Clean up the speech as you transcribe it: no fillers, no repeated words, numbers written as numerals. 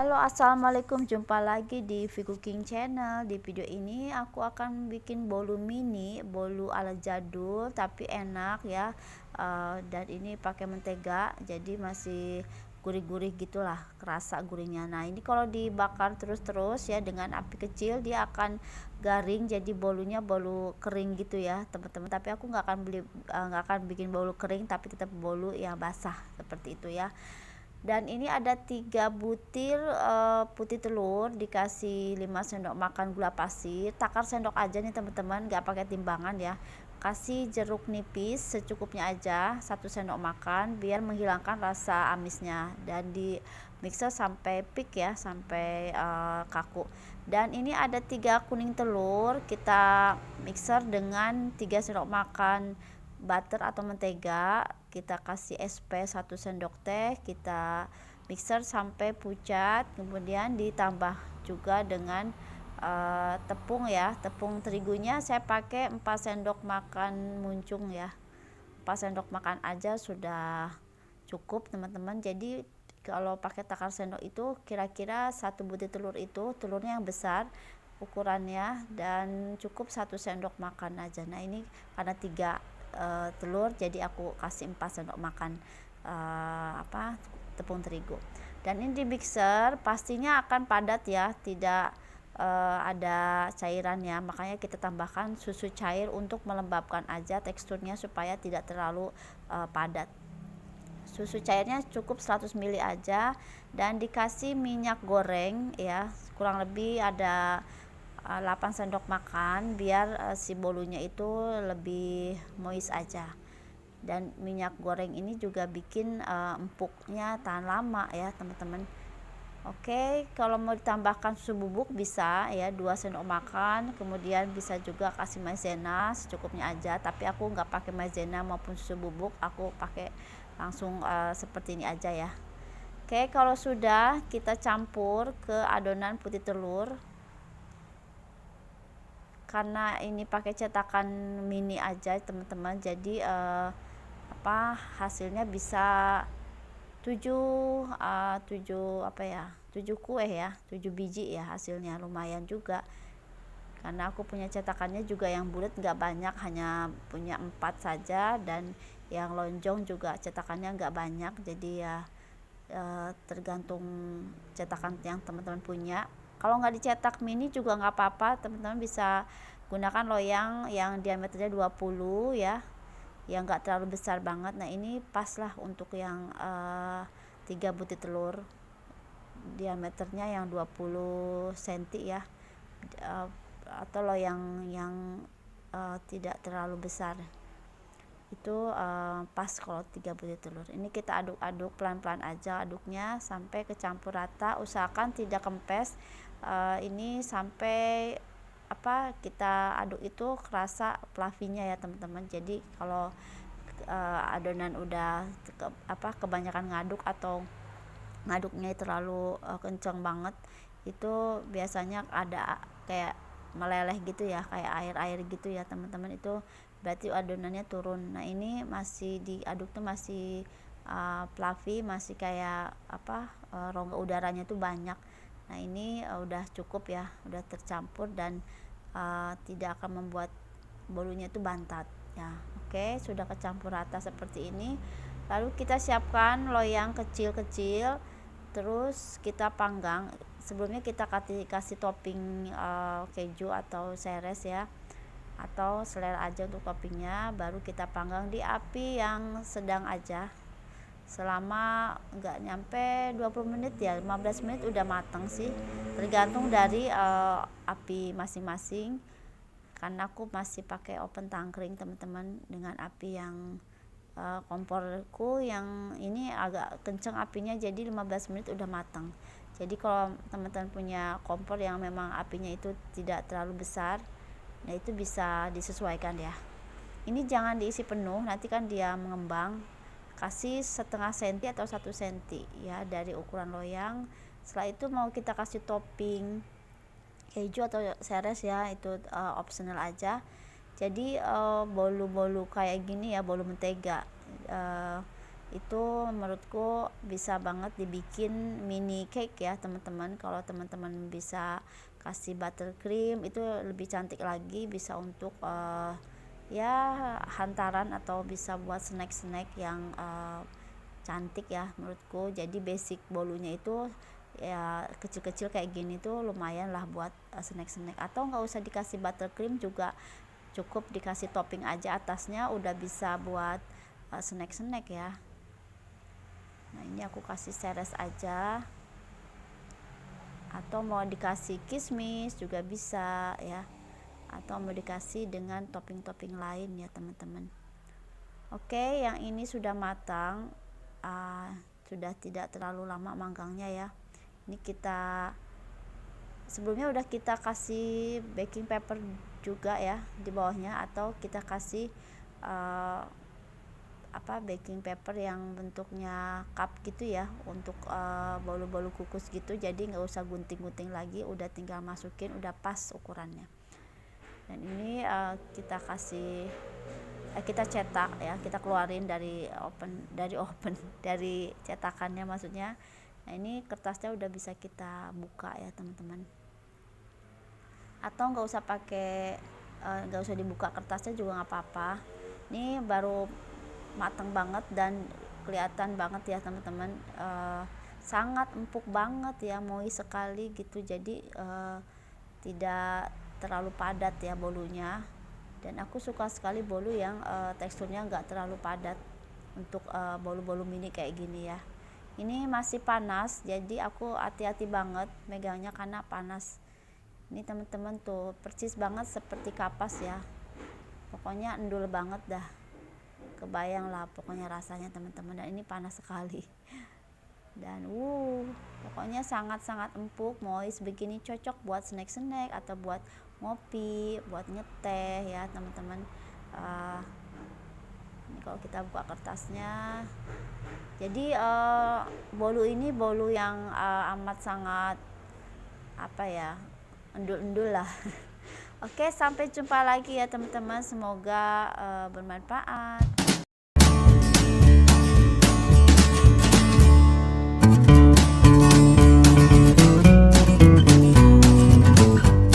Halo, assalamualaikum, jumpa lagi di V Cooking Channel. Di video ini aku akan bikin bolu mini, bolu ala jadul tapi enak ya. Dan ini pakai mentega, jadi masih gurih-gurih gitulah, kerasa gurihnya. Nah, ini kalau dibakar terus-terus ya dengan api kecil, dia akan garing, jadi bolunya bolu kering gitu ya teman-teman. Tapi aku nggak akan bikin bolu kering, tapi tetap bolu yang basah seperti itu ya. Dan ini ada 3 butir putih telur, dikasih 5 sendok makan gula pasir, takar sendok aja nih teman-teman, nggak pakai timbangan ya. Kasih jeruk nipis secukupnya aja, 1 sendok makan, biar menghilangkan rasa amisnya, dan di mixer sampai peak ya, sampai kaku. Dan ini ada 3 kuning telur, kita mixer dengan 3 sendok makan butter atau mentega, kita kasih SP 1 sendok teh, kita mixer sampai pucat, kemudian ditambah juga dengan tepung ya. Tepung terigunya saya pakai 4 sendok makan muncung ya, 4 sendok makan aja sudah cukup teman-teman. Jadi kalau pakai takar sendok itu kira-kira 1 butir telur, itu telurnya yang besar ukurannya, dan cukup 1 sendok makan aja. Nah, ini karena 3 telur, jadi aku kasih 4 sendok makan tepung terigu. Dan ini di mixer pastinya akan padat ya, tidak ada cairannya, makanya kita tambahkan susu cair untuk melembabkan aja teksturnya supaya tidak terlalu padat. Susu cairnya cukup 100 ml aja, dan dikasih minyak goreng ya, kurang lebih ada 8 sendok makan, biar si bolunya itu lebih moist aja. Dan minyak goreng ini juga bikin empuknya tahan lama ya teman-teman. Oke, kalau mau ditambahkan susu bubuk bisa ya, 2 sendok makan, kemudian bisa juga kasih maizena secukupnya aja, tapi aku nggak pakai maizena maupun susu bubuk, aku pakai langsung seperti ini aja ya. Oke, kalau sudah, kita campur ke adonan putih telur. Karena ini pakai cetakan mini aja teman-teman, jadi hasilnya bisa 7 kue ya, 7 biji ya, hasilnya lumayan juga. Karena aku punya cetakannya juga yang bulat nggak banyak, hanya punya 4 saja, dan yang lonjong juga cetakannya nggak banyak, jadi ya tergantung cetakan yang teman-teman punya. Kalau nggak dicetak mini juga nggak apa-apa, teman-teman bisa gunakan loyang yang diameternya 20 ya, yang nggak terlalu besar banget. Nah, ini pas lah untuk yang 3 butir telur, diameternya yang 20 cm ya, atau loyang yang tidak terlalu besar, itu pas kalau 3 butir telur. Ini kita aduk-aduk pelan-pelan aja, aduknya sampai kecampur rata, usahakan tidak kempes. Ini sampai kita aduk itu kerasa fluffy-nya ya teman-teman. Jadi kalau adonan udah kebanyakan ngaduk atau ngaduknya terlalu kencang banget, itu biasanya ada kayak meleleh gitu ya, kayak air-air gitu ya teman-teman, itu berarti adonannya turun. Nah, ini masih diaduk tuh masih fluffy, masih kayak rongga udaranya tuh banyak. Nah, ini udah cukup ya, udah tercampur, dan tidak akan membuat bolunya itu bantat ya. Oke, sudah kecampur rata seperti ini. Lalu kita siapkan loyang kecil-kecil, terus kita panggang. Sebelumnya kita kasih topping keju atau seres ya, atau selera aja untuk toppingnya. Baru kita panggang di api yang sedang aja selama nggak nyampe 20 menit ya, 15 menit udah matang sih, tergantung dari api masing-masing. Karena aku masih pakai oven tangkring teman-teman, dengan api yang komporku yang ini agak kenceng apinya, jadi 15 menit udah matang. Jadi kalau teman-teman punya kompor yang memang apinya itu tidak terlalu besar, nah itu bisa disesuaikan ya. Ini jangan diisi penuh, nanti kan dia mengembang. Kasih setengah senti atau 1 senti ya dari ukuran loyang. Setelah itu mau kita kasih topping keju atau seres ya, itu optional aja. Jadi bolu-bolu kayak gini ya, bolu mentega, itu menurutku bisa banget dibikin mini cake ya teman-teman. Kalau teman-teman bisa kasih buttercream itu lebih cantik lagi, bisa untuk ya hantaran atau bisa buat snack-snack yang cantik ya menurutku. Jadi basic bolunya itu ya kecil-kecil kayak gini tuh lumayan lah buat snack-snack, atau nggak usah dikasih buttercream juga cukup, dikasih topping aja atasnya udah bisa buat snack-snack ya. Nah ini aku kasih seres aja, atau mau dikasih kismis juga bisa ya, atau mau dikasih dengan topping-topping lain ya teman-teman. Oke, yang ini sudah matang, sudah tidak terlalu lama manggangnya ya. Ini kita sebelumnya udah kita kasih baking paper juga ya di bawahnya, atau kita kasih baking paper yang bentuknya cup gitu ya, untuk bolu-bolu kukus gitu. Jadi nggak usah gunting-gunting lagi, udah tinggal masukin, udah pas ukurannya. Dan ini kita kasih kita cetak ya, kita keluarin dari dari cetakannya maksudnya. Nah ini kertasnya udah bisa kita buka ya teman-teman, atau nggak usah dibuka kertasnya juga nggak apa-apa. Ini baru matang banget dan kelihatan banget ya teman-teman, sangat empuk banget ya, moist sekali gitu. Jadi tidak terlalu padat ya bolunya, dan aku suka sekali bolu yang teksturnya nggak terlalu padat untuk bolu-bolu mini kayak gini ya. Ini masih panas, jadi aku hati-hati banget megangnya karena panas. Ini teman-teman tuh persis banget seperti kapas ya, pokoknya endul banget dah, kebayang lah pokoknya rasanya teman-teman. Dan ini panas sekali, dan pokoknya sangat-sangat empuk, moist begini, cocok buat snack-snack atau buat ngopi, buat ngeteh ya teman-teman. Ini kalau kita buka kertasnya, jadi bolu ini bolu yang amat sangat endul-endul lah. Oke, sampai jumpa lagi ya teman-teman, semoga bermanfaat.